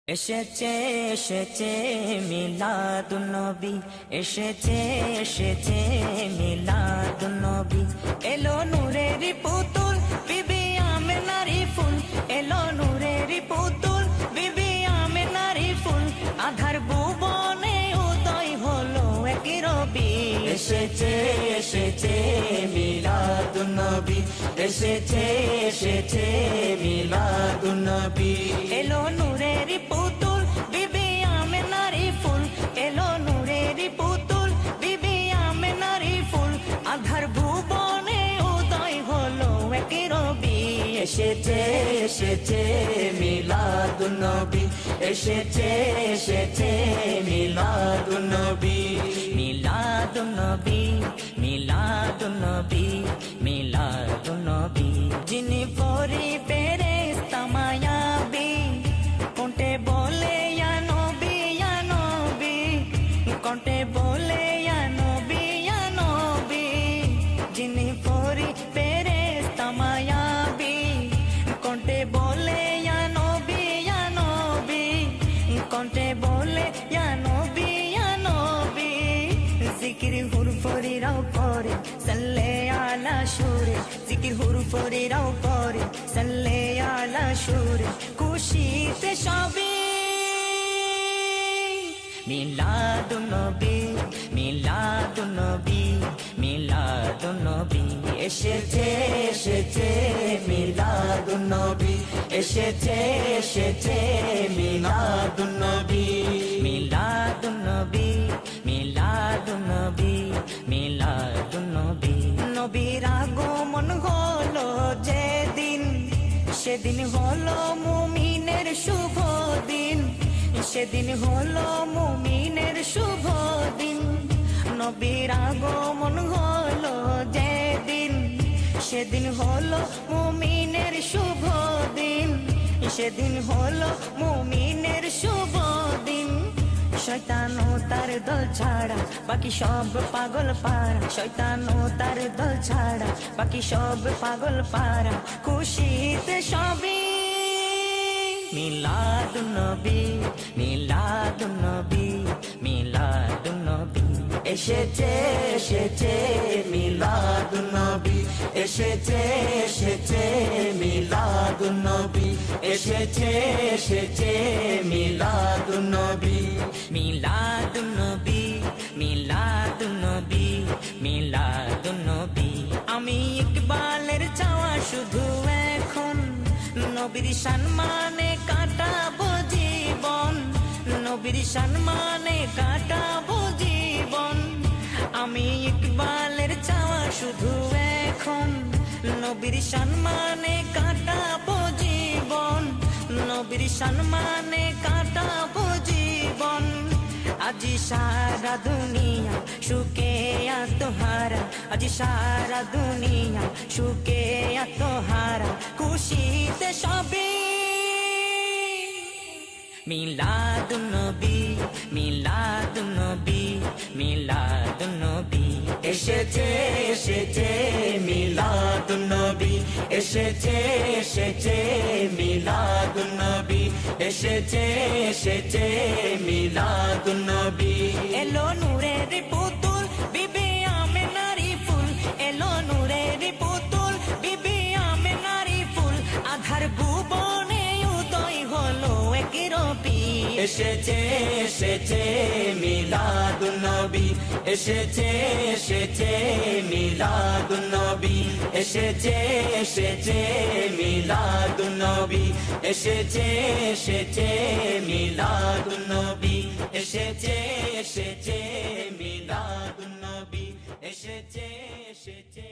এসেছে এসেছে মিলাদুন নবী, এসেছে এসেছে মিলাদুন নবী। এলো নূরের পুতুল বিবি আমেনার ফুল, এলো নূরের পুতুল বিবি আমেনার ফুল। আধার ভুবনে উদয় হলো এক রবি। এসেছে এসেছে মিলাদুন নবী, এসেছে এসেছে মিলাদুন নবী। এলো নূরের পুতুল বিবি আমেনার ফুল, এলো নূরের পুতুল বিবি আমেনার ফুল। আধার ভুবনে উদয় হলো এক রবি। এসেছে এসেছে মিলাদুন নবী, এসেছে এসেছে মিলাদুন নবী। মিলাদুন নবী মিলাদুন নবী মিলাদুন নবী। যিনি পরি ফেরেশতা মায়াবী, কোনটে বলে ইয়া নবী ইয়া নবী, কোনটে বলে ইয়া নবী ইয়া নবী। যিনি পরি ফেরেশতা মায়াবী, কোনটে বলে ইয়া নবী ইয়া নবী, কোনটে বলে ইয়া নবী ইয়া নবী। জিকির হুরফরিরাও করে সাল্লে আলা সুরে, জিকির হুরফরিরাও করে সাল্লে আলা সুরে। খুশিতে সবে মিলাদুন নবী মিলাদুন নবী মিলাদুন নবী। এসেছে এসেছে মিলাদুন নবী, এসেছে এসেছে মিলাদুন নবী। মিলাদুন নবী মিলাদুন নবী মিলাদুন নবী। নবীর আগমন হলো যেদিন, সেদিন হলো মুমিনের শুভ দিন, সেদিন হলো মুমিনের শুভ দিন। নবীর আগমন হলো যেদিন, সেদিন হলো মুমিনের শুভ দিন, সেদিন হলো মুমিনের শুভ দিন। শয়তান ও তার দল ছাড়া বাকি সব পাগল পারা, শয়তান ও তার দল ছাড়া বাকি সব পাগল পারা। খুশিতে সবে মিলাদুন নবী মিলাদুন নবী মিলাদুন নবী। এসেছে এসেছে মিলাদুন নবী, এসেছে এসেছে মিলাদুন নবী, এসেছে এসেছে মিলাদুন নবী। মিলাদুন নবী মিলাদুন নবী মিলাদুন নবী। আমি ইকবালের চাওয়া শুধু এখন, নবীর সম্মানে কাটাবো জীবন, নবীর সম্মানে কাটাবো জীবন। আমি ইকবালের চাওয়া শুধু এখন, নবীর সম্মানে কাটাবো জীবন, নবীর সম্মানে কাটাবো জীবন। আজি সারা দুনিয়া সুখে আত্মহারা, আজি সারা দুনিয়া সুখে আত্মহারা। খুশিতে সবে মিলাদুন নবী মিলাদুন নবী মিলাদুন নবী। এসেছে এসেছে মিলাদুন নবী, এসেছে এসেছে মিলাদুন নবী, এসেছে এসেছে মিলাদুন নবী। এলো নূরের পুতুল বিবি আমেনার ফুল, এলো নূরের পুতুল বিবি আমেনার ফুল। আধার ভুবনে উদয় হলো এক রবি। এসেছে এসেছে মিলাদুন নবী, এসেছে এসেছে মিলাদুন নবী, এসেছে এসেছে মিলাদুন নবী, এসেছে এসেছে মিলাদুন নবী, এসেছে এসেছে মিলাদুন নবী, এসেছে এসেছে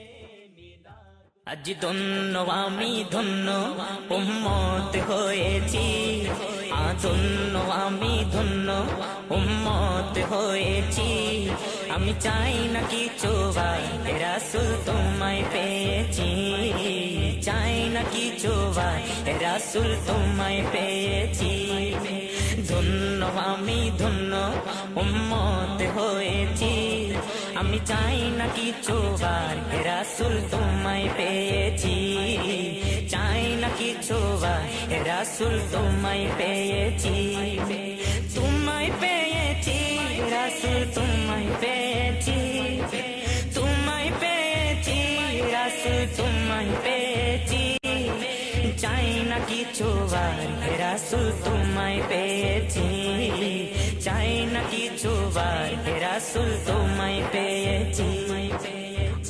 মিলাদুন। আজ ধন্য আমি ধন্য উম্মত হয়েছি, ধন্য আমি ধন্য উম্মত হয়েছি। আমি চাই না কিছু ভাই রাসূল তোমায় পেয়েছি, চাই না কিছু ভাই রাসূল তোমায় পেয়েছি। ধন্য আমি ধন্য উম্মত হয়েছি, আমি চাই না কিছু বার রাসূল তোমায় পেয়েছি, চাই না কিছু বার রাসূল তোমায় পেয়েছি। রাসূল তোমায় পেয়েছি, চাই না কিছু আর হে রাসূল তোমায় পেয়েছি।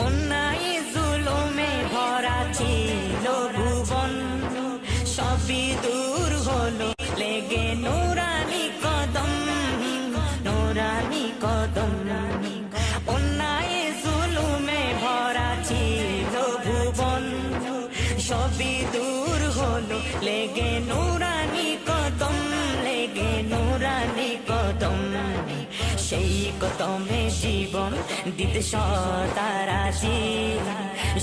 অন্যায় জুলুমে ভরা ছিল ভুবন, সবই দূর হলো লেগে নূরানি কদম, নূরানি কদম। অন্যায় জুলুমে ভরা ছিল ভুবন, সবই দূর হলো লেগে নূরানি কদম, লেগে নূরানি কদম। সেই কদমে জীবন দিতে সদা রাজি,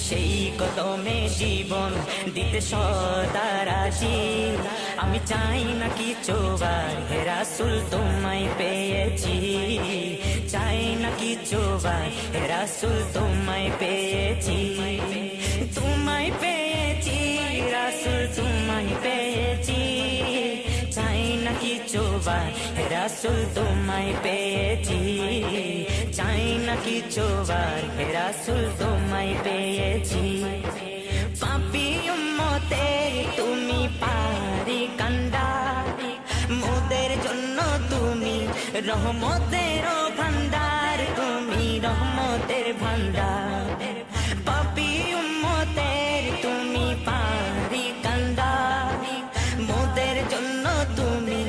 সেই কদমে জীবন দিতে সদা রাজি। আমি চাই না কিছু আর হে রাসূল তোমায় পেয়েছি, চাই না কিছু আর হে রাসূল তোমায় পেয়েছি। তোমায় পেয়েছি রাসূল তোমায় পেয়েছি, চাই না কিছু আর হে রাসূল তোমায় পেয়েছি, চাই না কিছু আর হে রাসূল তোমায় পেয়েছি। পাপী উম্মতের তুমি পারি কান্ডা, মোদের জন্য তুমি রহমতের ভান্ডার, তুমি রহমতের ভান্ডার। পাপী উম্মতের তুমি পারি কান্ডা, মোদের জন্য তুমি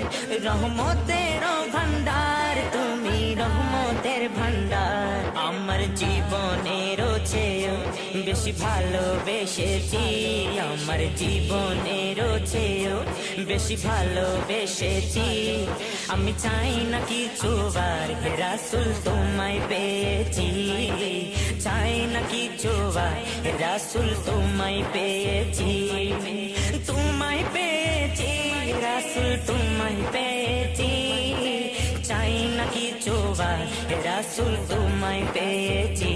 রহমতের ভান্ডার, তুমি রহমতের ভান্ডার। আমার জীবনেরও চেয়েও বেশি ভালোবেসেছি, আমার জীবনেরও চেয়েও বেশি ভালোবেসেছি। আমি চাই না কিছু আর হে রাসূল তোমায় পেয়েছি, চাই না কিছু আর হে রাসূল তোমায় পেয়েছি। তোমায় পেয়েছি রাসূল তোমায় পেয়েছি, চাই না কিছু আর হে রাসূল তোমায় পেয়েছি,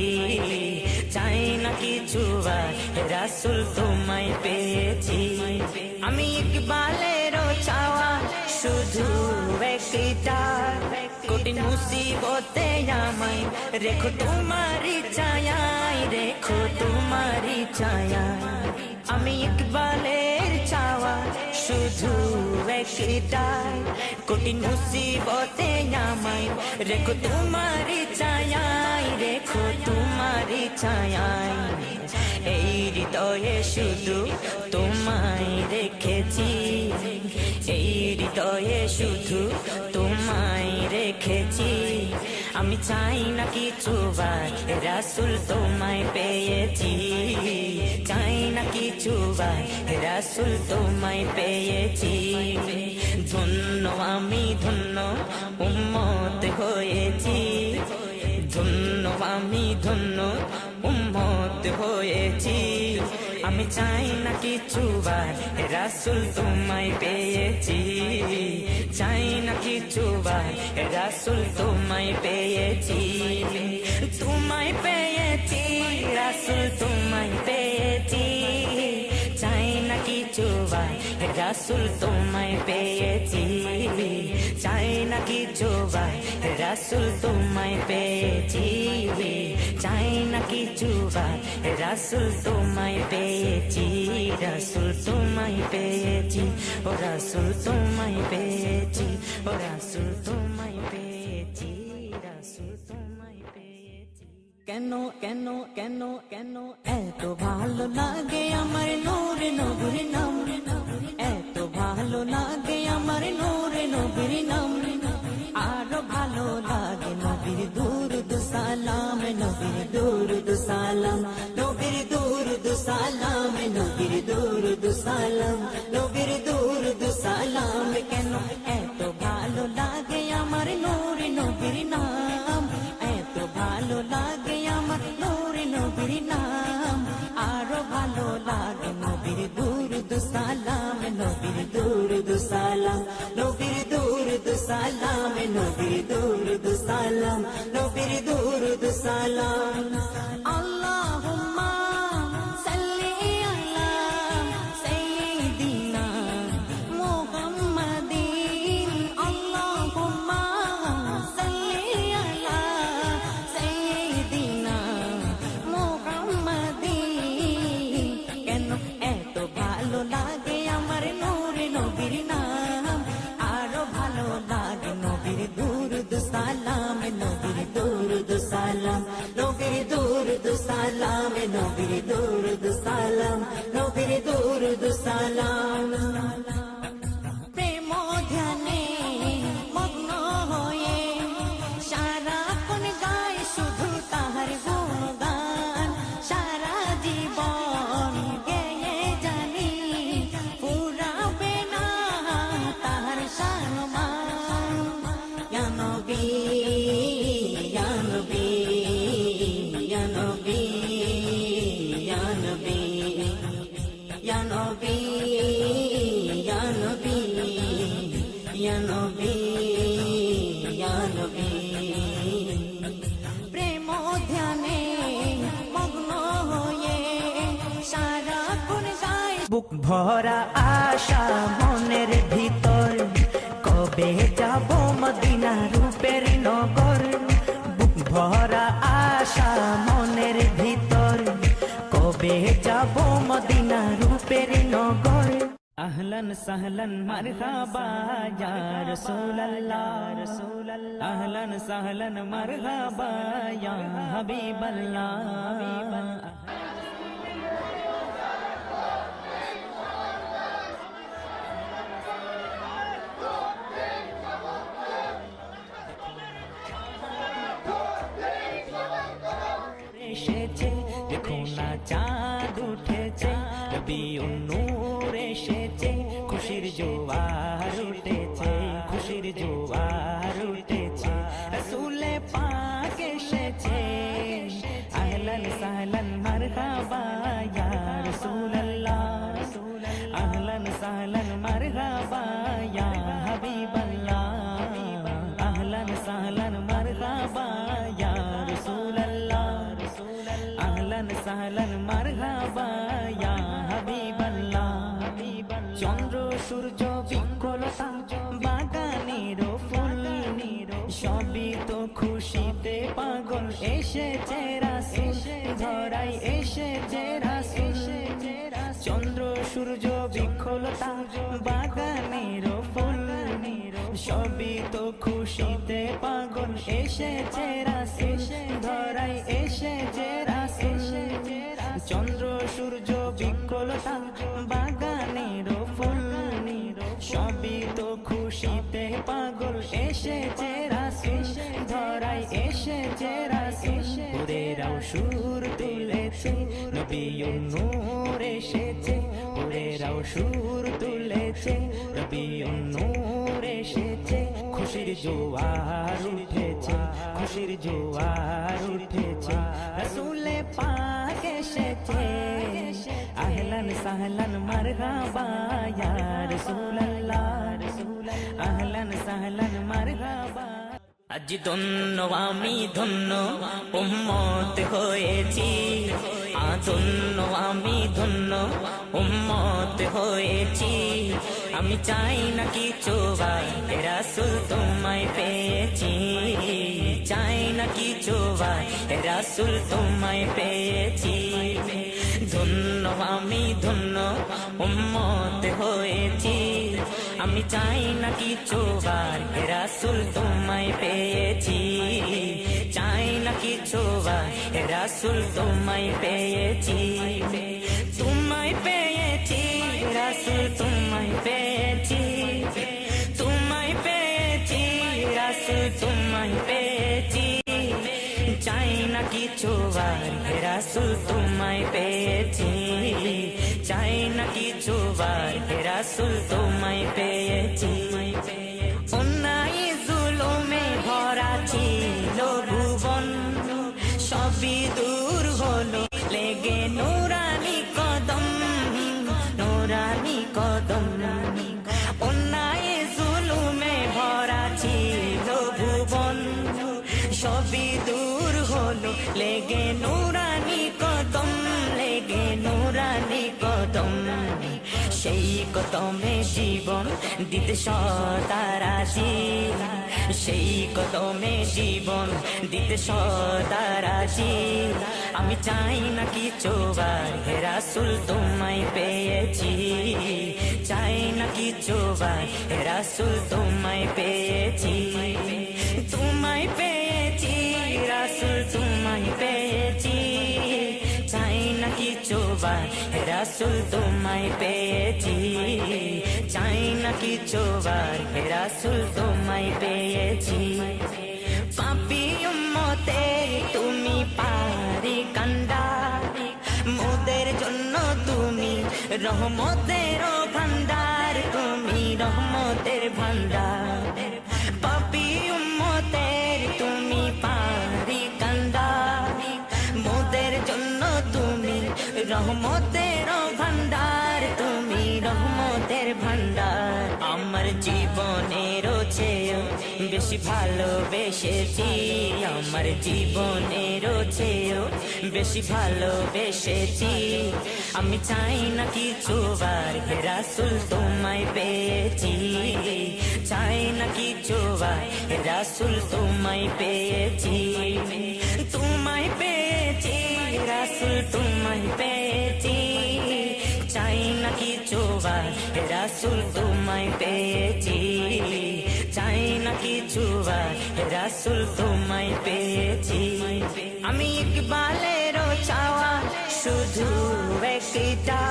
চাই না কিছু আর হে রাসূল তোমায় পেয়েছি। আমি ইকবালেরও চাওয়া শুধু একটা, কঠিন মুসিবতে আমায় রেখো তোমারি ছায়ায়, রেখো তোমারি ছায়ায়। আমি ইকবালের চাওয়া শুধু একটা, কঠিন মুসিবতে আমায় রেখো তোমারি ছায়ায়, রেখো তোমারি ছায়ায়। এই হৃদয়ে শুধু তোমায় রেখেছি, এই হৃদয়ে শুধু তোমায় রেখেছি। আমি চাই না কিছু আর হে রাসূল তোমায় পেয়েছি, চাই না কিছু আর হে রাসূল তোমায় পেয়েছি। ধন্য আমি ধন্য উম্মত হয়েছি, ধন্য আমি ধন্য উম্মত হয়েছি। আমি চাই না কিছু আর হে রাসূল তোমায় পেয়েছি, চাই না কিছু আর হে রাসূল তোমায় পেয়েছি। তোমায় পেয়েছি রাসূল তোমায় পেয়েছি, চাই না কিছু আর হে রাসূল তোমায় পেয়েছি, চাই না কিছু আর হে রাসূল তোমায় পেয়েছি, চাই না কিছু আর হে রাসূল তোমায় পেয়েছি। রাসূল তোমায় পেয়েছি, ও রাসূল তোমায় পেয়েছি, ও রাসূল তোমায় পেয়েছি, রাসূল তোমায় পেয়েছি। কেন কেন কেন কেন এত ভালো লাগে আমার নূরে নবীর নাম, এত ভালো লাগে আমার নূরে নবীর নাম। আরো ভালো লাগে নবীর দুরুদ সালাম, নবীর দুরুদ সালাম, নবীর দুরুদ সালাম, নবীর দুরুদ সালাম, নবীর দুরুদ সালাম। কেন এত ভালো লাগে আমার নূরে নবীর নাম, এত ভালো লাগে আমার নূরে নবীর নাম। আরো ভালো লাগে নবীর দুরুদ সালাম, নবীর দুরুদ সালাম, নবীর দুরুদ সালাম, নবীর দুরুদ সালাম, নবীর দুরুদ সালাম। আল্লাহুম্মা সাল্লি আলা সাইয়্যিদিনা মুহাম্মাদিন, আল্লাহুম্মা সাল্লি আলা সাইয়্যিদিনা মুহাম্মাদিন। কেন এত ভালো লাগে আমার নূরে নবীর নাম, সালাম নবীর দুরুদ সালাম নবীর দুরুদ সালাম নবীর দুরুদ সালাম প্রেম ধ্যানে মগ্ন হয়ে সারাক্ষণ গায় শুধু তাহার গুণগান সারা জীবন গেয়ে জানি পুরাবে না তাহার সম্মান ইয়া নবী ইয়া নবী ইয়া নবী ইয়া নবী ইয়া নবী ইয়া নবী ইয়া নবী ইয়া নবী প্রেম ধ্যানে মগ্ন হয়ে সারাক্ষণ গায় বুক ভরা আশা মনের ভিতর কবে যাব মদিনা রূপের নগর বুক ভরা আশা মনের ভিতর কবে যাব মদিনা রূপের নগর আহলান সাহলান মারহাবা ইয়া রাসূলুল্লাহ আহলান সাহলান মারহাবা ইয়া হাবিবাল্লাহ এসেছে দেখো না চাঁদ উঠেছে নবীর নূর এসেছে খুশির জোয়ার উঠেছে খুশির জোয়ার উঠেছে রাসূলে পাক এসেছে আহলান সাহলান মারহাবা ইয়া রাসূলুল্লাহ আহলান সাহলান মারহাবা ইয়া হাবিবাল্লাহ আহলান সাহলান মারহাবা ইয়া রাসূলুল্লাহ আহলান সাহলান মারহাবা ইয়া হাবিবাল্লাহ চন্দ্র সূর্য বিকলতা বাগানের ফুল সবই তো খুশিতে পাগল এসেছে রাসূল ধরাই এসেছে রাসূল চন্দ্র সূর্য বিকলতা বাগানের ফুল সবই তো খুশিতে পাগল এসেছে রাসূল ধরাই এসেছে রাসূল চন্দ্র সূর্য বিকলতা বাগানের ফুল সবই তো খুশিতে পাগল এসেছে রাসূল ধরাই এসেছে রাসূল ওরেরাও সুর তুলেছে নবীর নূর এসেছে ওরেরাও সুর তুলেছে নবীর নূর এসেছে খুশির জোয়ার উঠেছে খুশির জোয়ার উঠেছে রাসূলে পাক এসেছে আহলান সাহলান মারহাবা ইয়া রাসূলুল্লাহ আহলান সাহলান মারহাবা আজ ধন্য আমি ধন্য উম্মত হয়েছি ধন্য আমি ধন্য উম্মত হয়েছি আমি চাই না কিছু ভাই রাসূল তোমায় পেয়েছি চাই না কিছু ভাই রাসূল তোমায় পেয়েছি ধন্য আমি ধন্য উম্মত হয়েছি আমি চাই না কিছু ভাই রাসূল তোমায় পেয়েছি চাই না কিছু ভাই রাসূল তোমায় পেয়েছি তোমায় পেয়েছি রাসূল তোমায় পেয়েছি তোমায় পেয়েছি রাসূল তোমায় পেয়েছি চাই না কিছু ভাই রাসূল তোমায় পেয়েছি চাই না কিছু ভাই রাসূল তোমায় পেয়েছি অন্যায় জুলুমে ভরা ছিল ভুবন সবই দূর হলো লেগে নুরানি কদম নুরানি কদম অন্যায় জুলুমে ভরা ছিল ভুবন সবই দূর হলো লেগে নুরানি কদম লেগে নুরানি কদম সেই কদমে জীবন দিতে সদা রাজি সেই কদমে জীবন দিতে সদা রাজি আমি চাই না কিছু ভাই রাসূল তোমায় পেয়েছি চাই না কিছু ভাই রাসূল তোমায় পেয়েছি তোমায় পেয়েছি রাসূল তোমায় পেয়েছি চাই না কিছু বার রাসূল তোমায় পেয়েছি চাই না কিছু বার রাসূল তোমায় পেয়েছি পাপী উম্মতের তুমি পারি কান্দা মোদের জন্য তুমি রহমতের ভান্ডার তুমি রহমতের ভান্ডার পাপী উম্মতের তুমি পারি কান্দা মোদের জন্য তুমি রহমতের ভান্ডার তুমি রহমতের ভান্ডার আমার জীবনের চেয়েও বেশি ভালোবেসেছি আমার জীবনের চেয়েও বেশি ভালোবেসেছি আমি চাই না কিছু বার হে রাসূল তোমায় পেয়েছি চাই না কিছু বার হে রাসূল তোমায় পেয়েছি তোমায় পেয়েছি রাসূল তোমায় পেয়েছি চাই না কিছু বার হে রাসূল তোমায় পেয়েছি চাই না কিছু বার হে রাসূল তোমায় পেয়েছি আমি ইকবালেরও চাওয়া শুধু একটা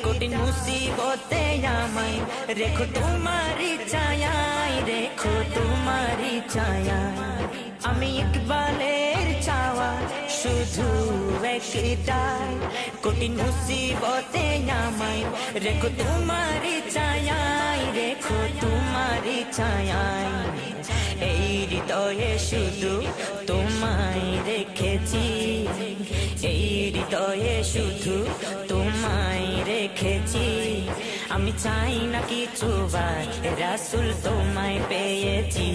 কঠিন মুসিবতে আমায় রেখো তোমারই ছায়ায় রেখো তোমারই ছায়ায় আমি ইকবালের চাওয়া শুধু একটা কঠিন মুসিবতে আমায় রেখো তোমারই ছায়ায় রেখো তোমারই ছায়ায় এই হৃদয়ে শুধু তোমায় রেখেছি এই হৃদয়ে শুধু তোমায় রেখেছি আমি চাই না কিছু বার রাসূল তোমায় পেয়েছি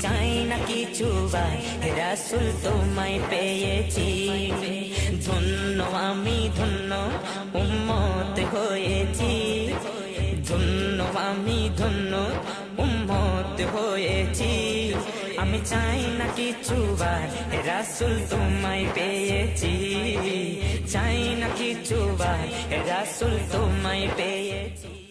চাই না কিছু বার রাসূল তোমায় পেয়েছি ধন্য আমি ধন্য উম্মত হয়েছি ধন্য আমি ধন্য উম্মত হয়েছি আমি চাই না কিছু বার রাসূল তোমায় পেয়েছি চাই না কিছু বার রাসূল তোমায় পেয়েছি